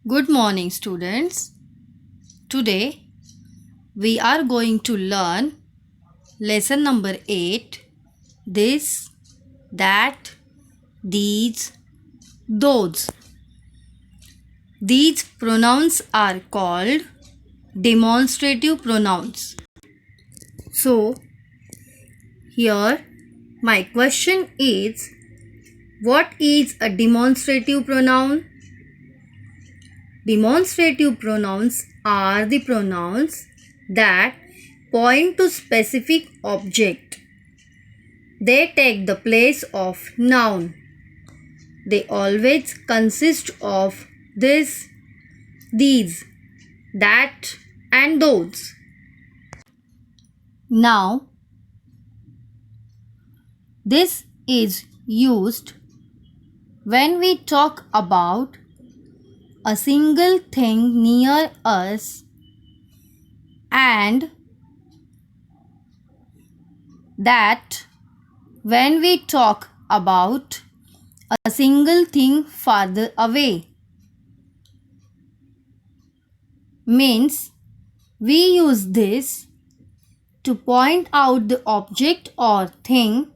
Good morning, students. Today we are going to learn lesson number 8, this, that, these, those. These pronouns are called demonstrative pronouns. So, here my question is, what is a demonstrative pronoun? Demonstrative pronouns are the pronouns that point to specific object. They take the place of noun. They always consist of this, these, that, and those. Now, this is used when we talk about a single thing near us and that when we talk about a single thing farther away. Means we use this to point out the object or thing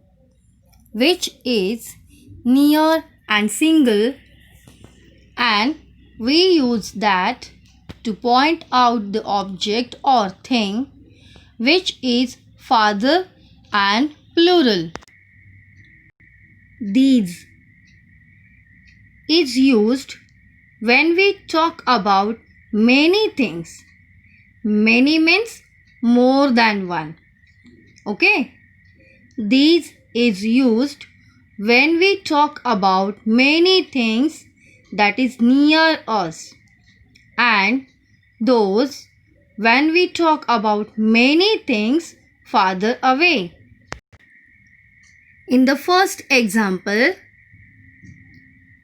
which is near and single, and we use that to point out the object or thing which is farther and plural. These is used when we talk about many things. Many means more than one. Okay? These is used when we talk about many things that is near us, and those when we talk about many things farther away. In the first example,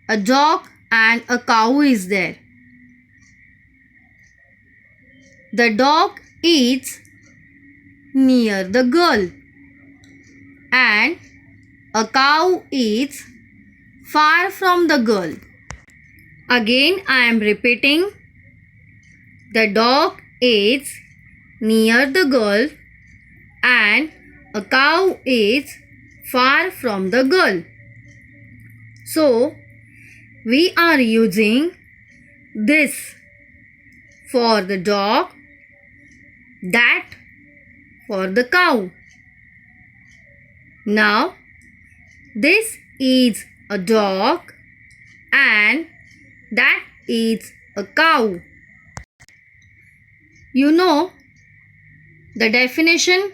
a dog and a cow is there. The dog is near the girl and a cow is far from the girl. Again, I am repeating. The dog is near the girl and a cow is far from the girl. So, we are using this for the dog, that for the cow. Now, this is a dog and that is a cow. You know the definition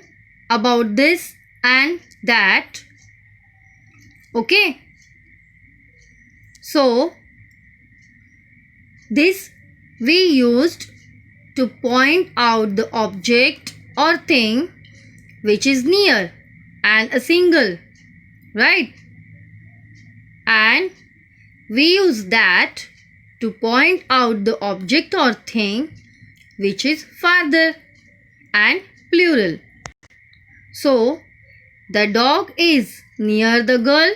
about this and that. Okay. So, this we used to point out the object or thing which is near and a single, right? And we use that to point out the object or thing which is farther and plural. So, the dog is near the girl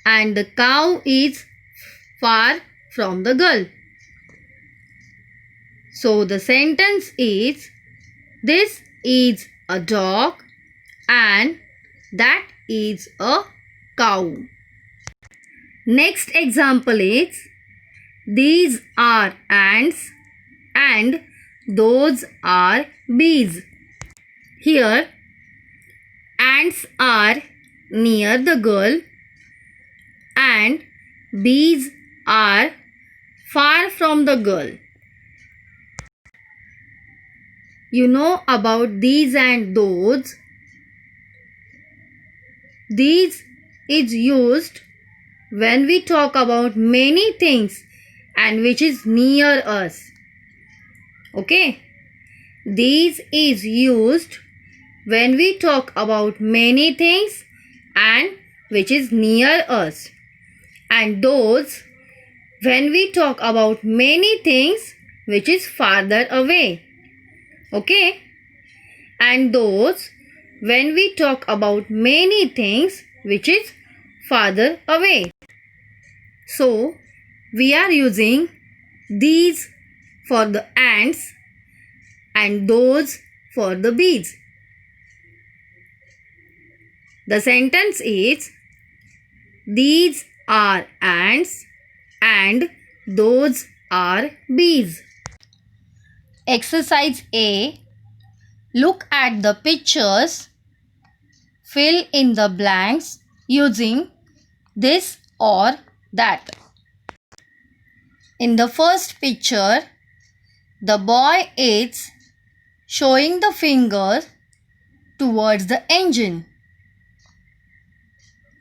and the cow is far from the girl. So, the sentence is, this is a dog and that is a cow. Next example is, these are ants and those are bees. Here, ants are near the girl and bees are far from the girl. You know about these and those. These is used when we talk about many things and which is near us. Okay? These is used when we talk about many things and which is near us. And those when we talk about many things which is farther away. Okay? And those when we talk about many things which is farther away. So, we are using these for the ants and those for the bees. The sentence is these are ants and those are bees. Exercise A. Look at the pictures. Fill in the blanks using this or that. In the first picture, the boy is showing the finger towards the engine.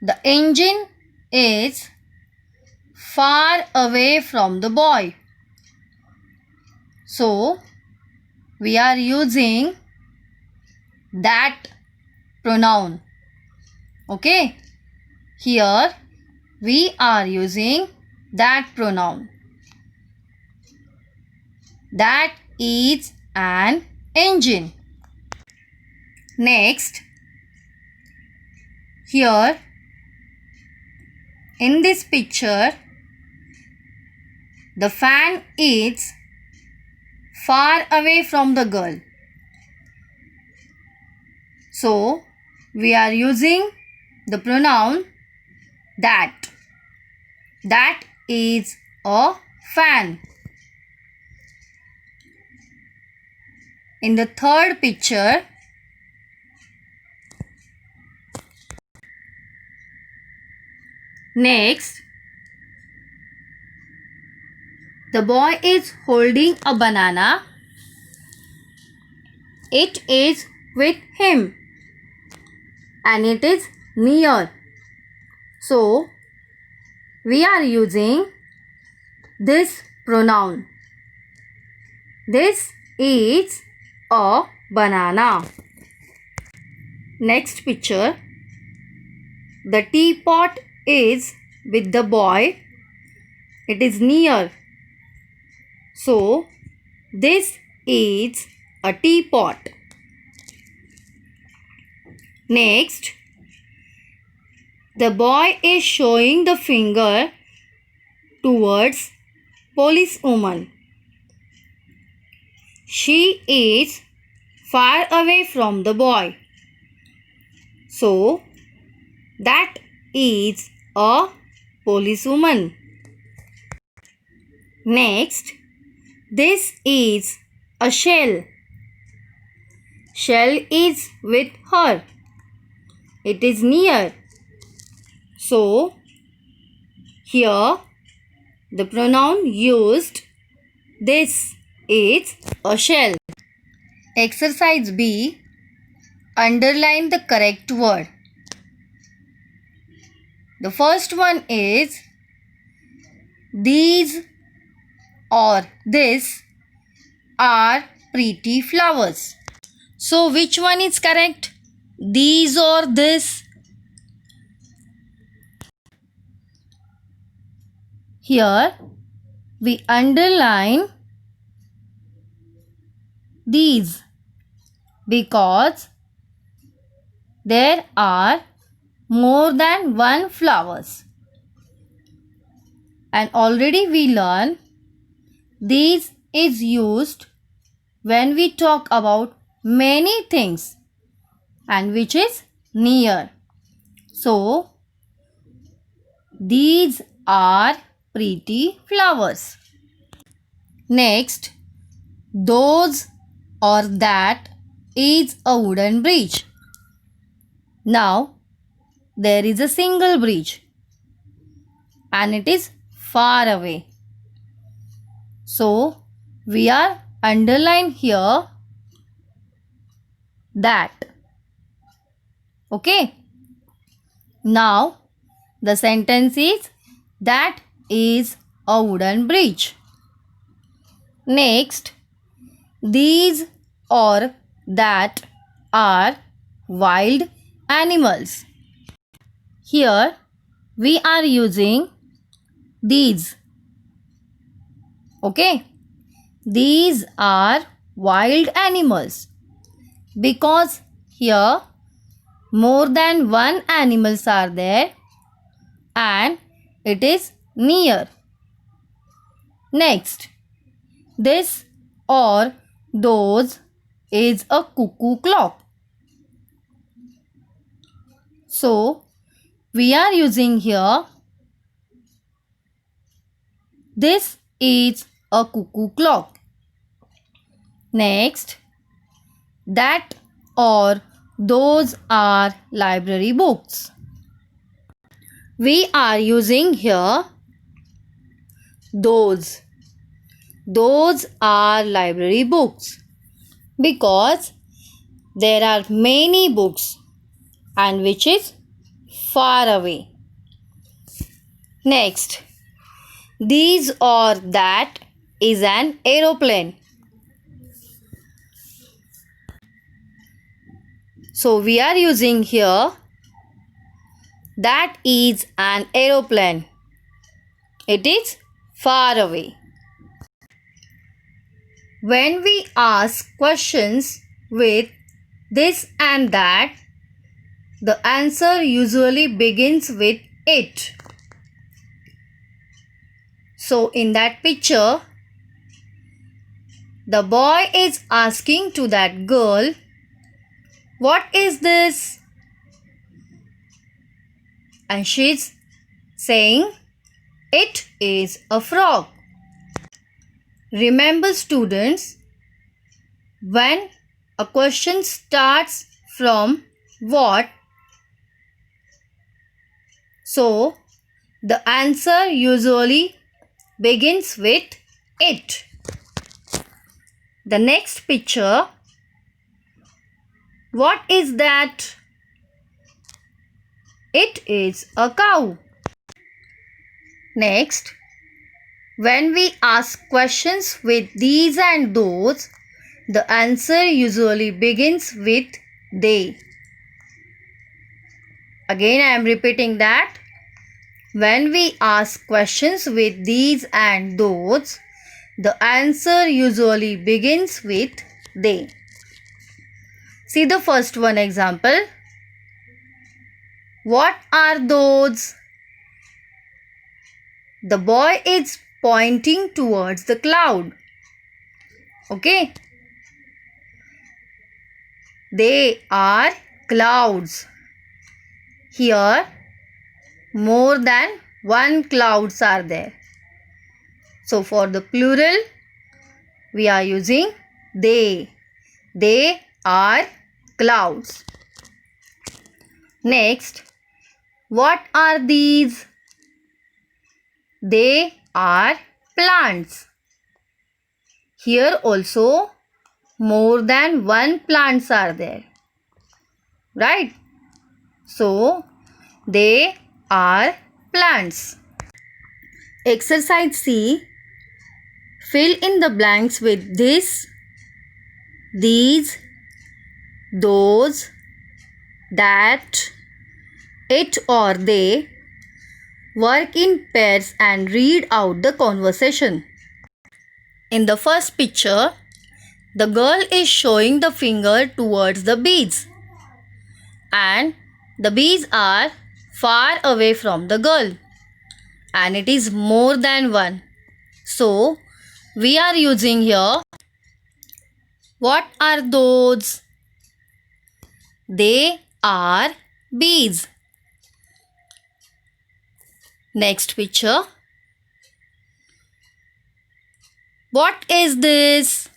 The engine is far away from the boy. So, we are using that pronoun. Okay? Here, we are using that pronoun. That is an engine. Next, here in this picture, the fan is far away from the girl. So, we are using the pronoun that. That is a fan. In the third picture, next, the boy is holding a banana. It is with him and it is near. So, we are using this pronoun. This is a banana. Next picture, the teapot is with the boy. It is near. So, this is a teapot. Next, the boy is showing the finger towards policewoman. She is far away from the boy. So, that is a policewoman. Next, this is a shell. Shell is with her. It is near. So, here the pronoun used this is a shell. Exercise B. Underline the correct word. The first one is these or this are pretty flowers. So which one is correct? These or this? Here we underline these because there are more than one flowers. And already we learned these is used when we talk about many things and which is near. So, these are pretty flowers. Next, those or that is a wooden bridge. Now, there is a single bridge and it is far away. So, we are underline here that. Okay. Now, the sentence is that is a wooden bridge. Next, these or that are wild animals. Here, we are using these. Okay. These are wild animals because here more than one animals are there and it is near. Next, This or those is a cuckoo clock. So, we are using here this is a cuckoo clock. Next, that or those are library books. We are using here those. Those are library books because there are many books and which is far away. Next, these or that is an aeroplane. So we are using here that is an aeroplane. It is far away. When we ask questions with this and that, the answer usually begins with it. So in that picture, the boy is asking to that girl, "What is this?" And she's saying, "It is a frog." Remember students, when a question starts from what, so the answer usually begins with it. The next picture, what is that? It is a cow. Next, when we ask questions with these and those, the answer usually begins with they. Again, I am repeating that. When we ask questions with these and those, the answer usually begins with they. See the first one example. What are those? The boy is pointing towards the cloud. Okay. They are clouds. Here, more than one clouds are there. So for the plural, we are using they. They are clouds. Next, what are these? They are plants. Here also more than one plants are there. Right? So, they are plants. Exercise C. Fill in the blanks with this, these, those, that, it or they. Work in pairs and read out the conversation. In the first picture, the girl is showing the finger towards the bees and the bees are far away from the girl and it is more than one. So, we are using here, what are those? They are bees. Next picture. What is this?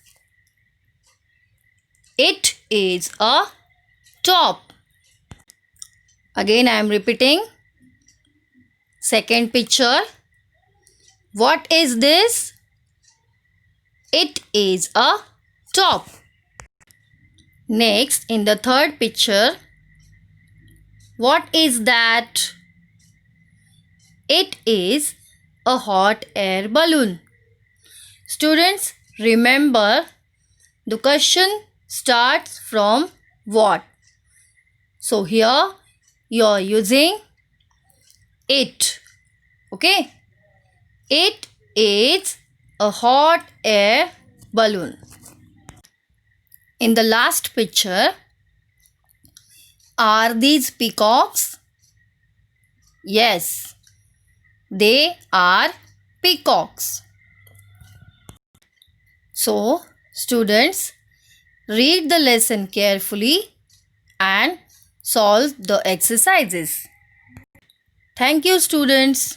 It is a top. Again, I am repeating. Second picture. What is this? It is a top. Next, in the third picture, what is that? It is a hot air balloon. Students, remember the question starts from what? So here you are using it. Okay? It is a hot air balloon. In the last picture, are these peacocks? Yes, they are peacocks. So, students, read the lesson carefully and solve the exercises. Thank you, students.